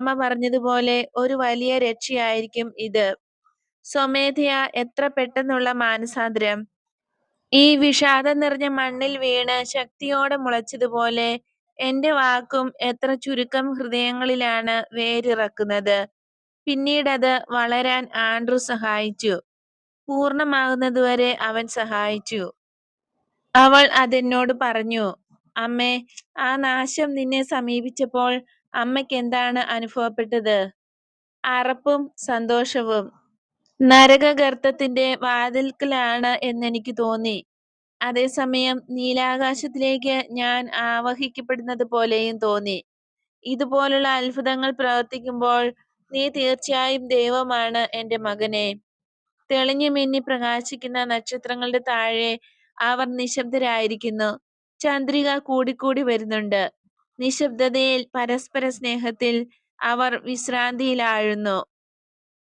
അമ്മ പറഞ്ഞതുപോലെ ഒരു വലിയ രക്ഷയായിരിക്കും ഇത്. സ്വമേധയാ എത്ര പെട്ടെന്നുള്ള മാനസാന്തരം! ഈ വിഷാദം നിറഞ്ഞ മണ്ണിൽ വീണ് ശക്തിയോടെ മുളച്ചതുപോലെ എന്റെ വാക്കും എത്ര ചുരുക്കം ഹൃദയങ്ങളിലാണ് വേരിറക്കുന്നത്. പിന്നീടത് വളരാൻ ആൻഡ്രൂ സഹായിച്ചു. പൂർണ്ണമാകുന്നതുവരെ അവൻ സഹായിച്ചു. അവൾ അതെന്നോട് പറഞ്ഞു. അമ്മേ, ആ നാശം നിന്നെ സമീപിച്ചപ്പോൾ അമ്മയ്ക്കെന്താണ് അനുഭവപ്പെട്ടത്? അറപ്പും സന്തോഷവും. നരകഗർത്തത്തിന്റെ വാതിൽക്കലാണ് എന്നെനിക്ക് തോന്നി. അതേസമയം നീലാകാശത്തിലേക്ക് ഞാൻ ആവഹിക്കപ്പെടുന്നത് പോലെയും തോന്നി. ഇതുപോലുള്ള അത്ഭുതങ്ങൾ പ്രവർത്തിക്കുമ്പോൾ നീ തീർച്ചയായും ദൈവമാണ് എന്റെ മകനെ. തെളിഞ്ഞു മിന്നി പ്രകാശിക്കുന്ന നക്ഷത്രങ്ങളുടെ താഴെ അവർ നിശബ്ദരായിരിക്കുന്നു. ചന്ദ്രിക കൂടിക്കൂടി വരുന്നുണ്ട്. നിശബ്ദതയിൽ പരസ്പര സ്നേഹത്തിൽ അവർ വിശ്രാന്തിയിലാഴുന്നു.